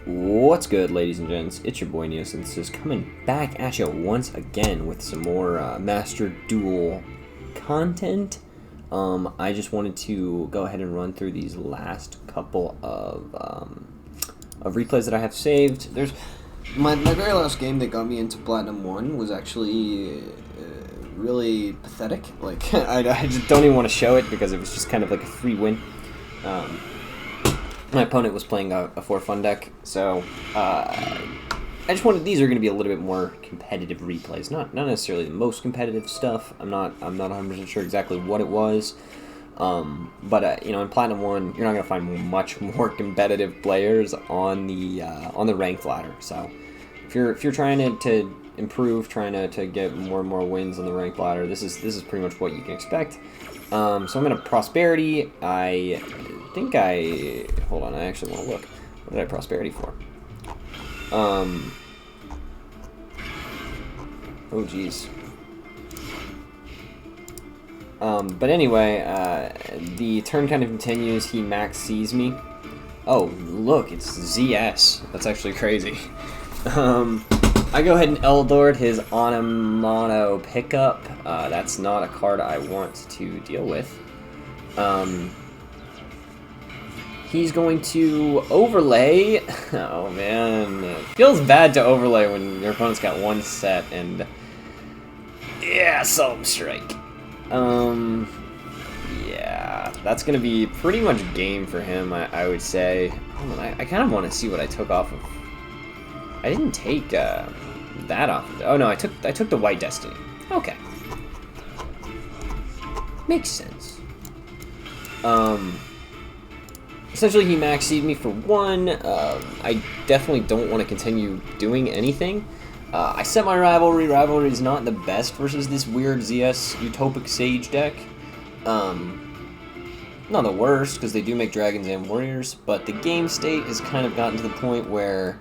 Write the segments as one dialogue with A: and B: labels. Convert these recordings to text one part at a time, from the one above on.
A: What's good, ladies and gents? It's your boy Neosynthesis coming back at you once again with some more Master Duel content. I just wanted to go ahead and run through these last couple of replays that I have saved. There's my very last game that got me into Platinum 1 was actually really pathetic. Like, I just don't even want to show it because it was just kind of like a free win. My opponent was playing a for fun deck, so I just wanted, these are going to be a little bit more competitive replays, not necessarily the most competitive stuff. I'm not 100% sure exactly what it was, but you know, in Platinum 1, you're not going to find much more competitive players on the ranked ladder. So if you're trying to improve, trying to get more and more wins on the ranked ladder, this is pretty much what you can expect. So I'm going to Prosperity. I hold on, I actually want to look. What did I Prosperity for? Oh geez. But anyway, the turn kind of continues. He max sees me. Oh, look, it's ZS. That's actually crazy. I go ahead and Eldord his Onomono pickup. That's not a card I want to deal with. He's going to overlay. Oh man, it feels bad to overlay when your opponent's got one set and yeah, Solemn Strike. Yeah, that's gonna be pretty much game for him. I would say. Hold on, I kind of want to see what I took off of. I didn't take that off. Oh no, I took the White Destiny. Okay, makes sense. Essentially, he maxed me for one. I definitely don't want to continue doing anything. I set my Rivalry. Rivalry is not the best versus this weird ZS Utopic Sage deck. Not the worst, because they do make Dragons and Warriors, but the game state has kind of gotten to the point where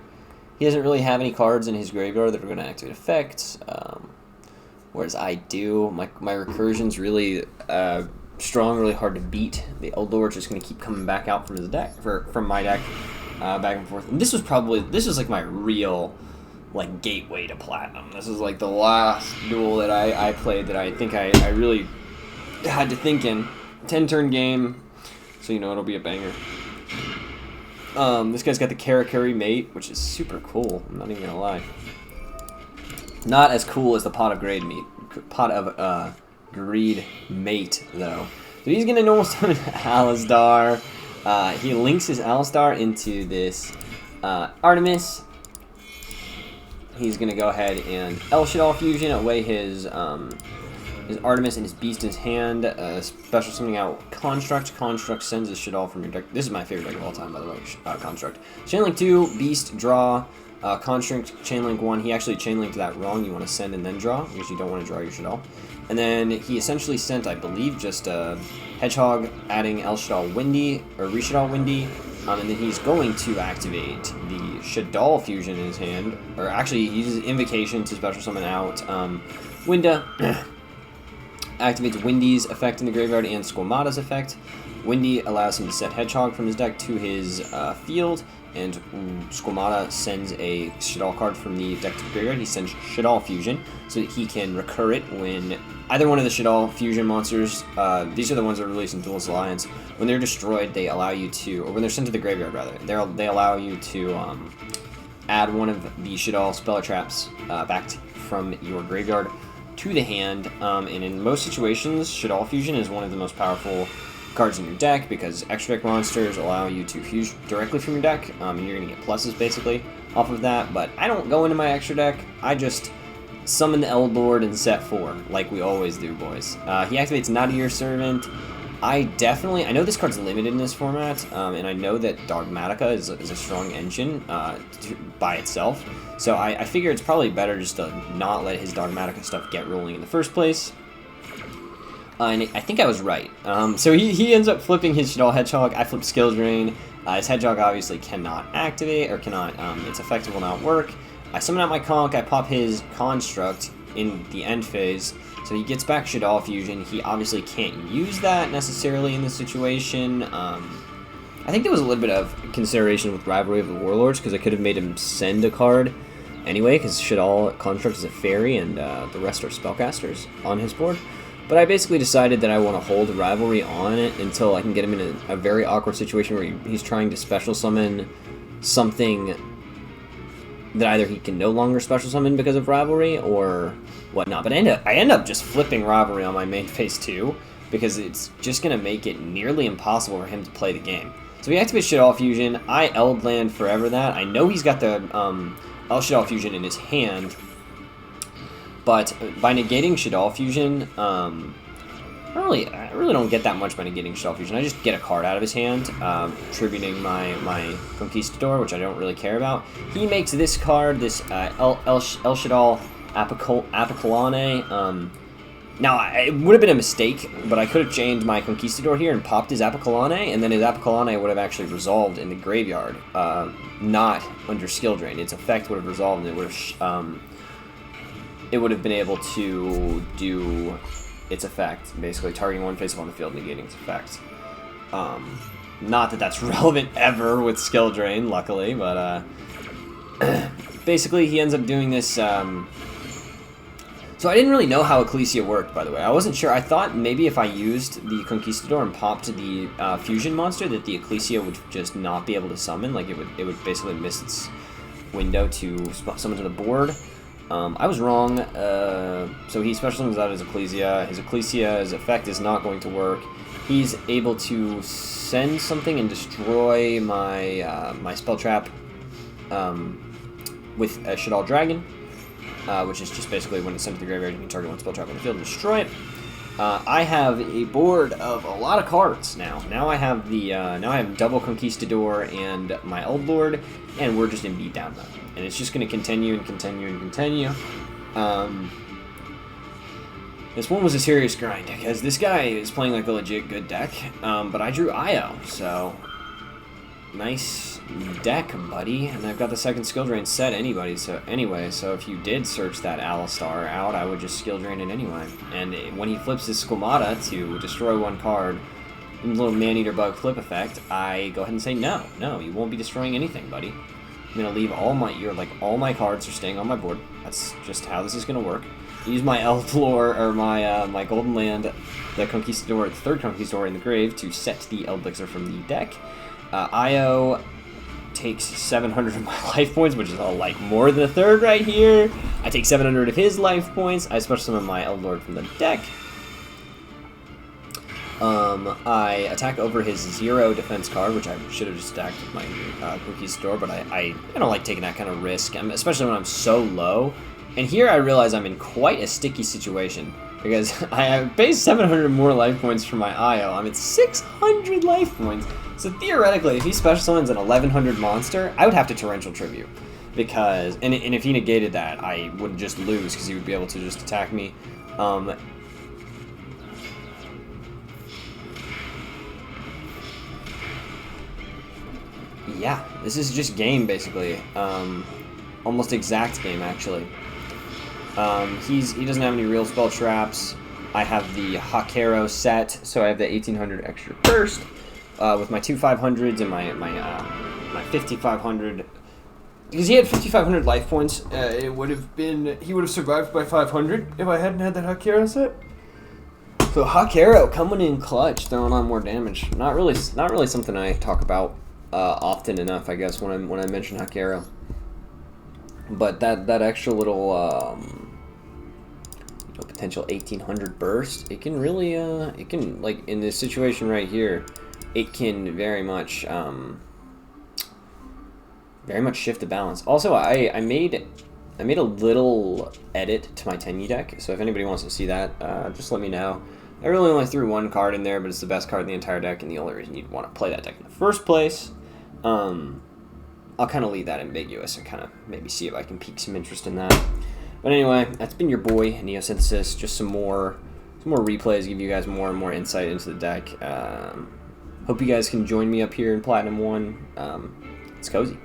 A: he doesn't really have any cards in his graveyard that are going to activate effects, whereas I do. My recursion's really strong, really hard to beat. The Eldlich just going to keep coming back out from his deck, from my deck, back and forth. And this was like my real, like, gateway to Platinum. This is like the last duel that I played that I think I really had to think in. 10-turn game, so you know it'll be a banger. This guy's got the Karakuri Mate, which is super cool. I'm not even gonna lie. Not as cool as the Pot of Greed Mate, though. So he's gonna normal summon Alistar. He links his Alistar into this Artemis. He's gonna go ahead and Elshadal Fusion away his Artemis and his Beast in his hand. Special summoning out Construct. Construct sends his Shadal from your deck. This is my favorite deck of all time, by the way. Construct. Chainlink 2, Beast, draw. Construct, Chainlink 1. He actually chainlinked that wrong. You want to send and then draw, because you don't want to draw your Shadal. And then he essentially sent, I believe, just a Hedgehog, adding Elshadal Windy, or Reshadal Windy. And then he's going to activate the Shadal Fusion in his hand. Or actually, he uses Invocation to special summon out Winda. Activates Windy's effect in the graveyard and Squamata's effect. Windy allows him to set Hedgehog from his deck to his field, and Squamata sends a Shadal card from the deck to the graveyard. He sends Shadal Fusion so that he can recur it when either one of the Shadal Fusion monsters, these are the ones that are released in Duelist Alliance, when they're destroyed, they allow you to, or when they're sent to the graveyard rather, they allow you to add one of the Shadal Speller Traps back from your graveyard to the hand, and in most situations, Shadal Fusion is one of the most powerful cards in your deck because extra deck monsters allow you to fuse directly from your deck, and you're going to get pluses basically off of that, but I don't go into my extra deck, I just summon the Eldlord and set 4, like we always do, boys. He activates Not a Year Servant. I know this card's limited in this format, and I know that Dogmatica is a strong engine by itself, so I figure it's probably better just to not let his Dogmatica stuff get rolling in the first place. And I think I was right. So he ends up flipping his Shadal Hedgehog. I flip Skill Drain. His Hedgehog obviously cannot activate, or cannot, its effect will not work. I summon out my Conch, I pop his Construct in the end phase, so he gets back Shadal Fusion. He obviously can't use that necessarily in this situation. I think there was a little bit of consideration with Rivalry of the Warlords, because I could have made him send a card anyway, because Shadal Construct is a fairy, and the rest are spellcasters on his board. But I basically decided that I want to hold Rivalry on it until I can get him in a very awkward situation where he's trying to special summon something that either he can no longer special summon because of Rivalry or whatnot. But I end up just flipping Rivalry on my main phase 2 because it's just going to make it nearly impossible for him to play the game. So he activates Shadal Fusion. I Eld land forever that. I know he's got the El Shadal Fusion in his hand, but by negating Shadal Fusion, I really don't get that much by negating Shadal Fusion. I just get a card out of his hand, tributing my Conquistador, which I don't really care about. He makes this card, this El Shadal Apocolane. Now, it would have been a mistake, but I could have chained my Conquistador here and popped his Apocolane, and then his Apocolane would have actually resolved in the graveyard, not under skill drain. Its effect would have resolved, and it would have been able to do its effect, basically targeting one face up on the field, negating its effect. Not that that's relevant ever with skill drain, luckily, but basically he ends up doing this. So I didn't really know how Ecclesia worked, by the way. I wasn't sure. I thought maybe if I used the Conquistador and popped the fusion monster, that the Ecclesia would just not be able to summon. Like it would basically miss its window to summon to the board. I was wrong. So he special summons out his Ecclesia. His Ecclesia's effect is not going to work. He's able to send something and destroy my my spell trap with a Shadal Dragon. Which is just basically when it's sent to the graveyard, you can target one spell trap on the field and destroy it. I have a board of a lot of cards now. Now I have double Conquistador and my Old Lord, and we're just in beatdown mode. And it's just going to continue and continue and continue. This one was a serious grind because this guy is playing like a legit good deck, but I drew Io, so nice deck, buddy. And I've got the second skill drain set anyway, so if you did search that Alistar out, I would just skill drain it anyway. And when he flips his Squamata to destroy one card, little Man-Eater Bug flip effect, I go ahead and say no, you won't be destroying anything, buddy. I'm gonna leave all my cards are staying on my board. That's just how this is gonna work. Use my Eldlore or my Golden Land, the Conquistador, the third Conquistador in the grave to set the Eldlixir from the deck. Io takes 700 of my life points, which is like more than a third right here. I take 700 of his life points. I special summon my Eldlord from the deck. I attack over his 0 defense card, which I should have just stacked with my Conquistador, but I don't like taking that kind of risk, especially when I'm so low. And here I realize I'm in quite a sticky situation, because I have base 700 more life points for my Io. I'm at 600 life points. So theoretically, if he special summons an 1100 monster, I would have to Torrential Tribute. Because, and if he negated that, I would just lose, because he would be able to just attack me. Yeah, this is just game, basically. Almost exact game, actually. He doesn't have any real spell traps. I have the Hakero set, so I have the 1800 extra burst. With my 2 500s and my 5500, because he had 5500 life points, he would have survived by 500 if I hadn't had that Hakero set. So Hakero coming in clutch, throwing on more damage. Not really something I talk about often enough, I guess, when I mention Hakero. But that extra little potential 1800 burst, it can really it can, like in this situation right here, it can very much shift the balance. Also, I made a little edit to my Tenyi deck, so if anybody wants to see that, just let me know. I really only threw one card in there, but it's the best card in the entire deck, and the only reason you'd want to play that deck in the first place. I'll kind of leave that ambiguous and kind of maybe see if I can pique some interest in that. But anyway, that's been your boy, Neosynthesis. Just some more replays, give you guys more and more insight into the deck. Hope you guys can join me up here in Platinum 1. It's cozy.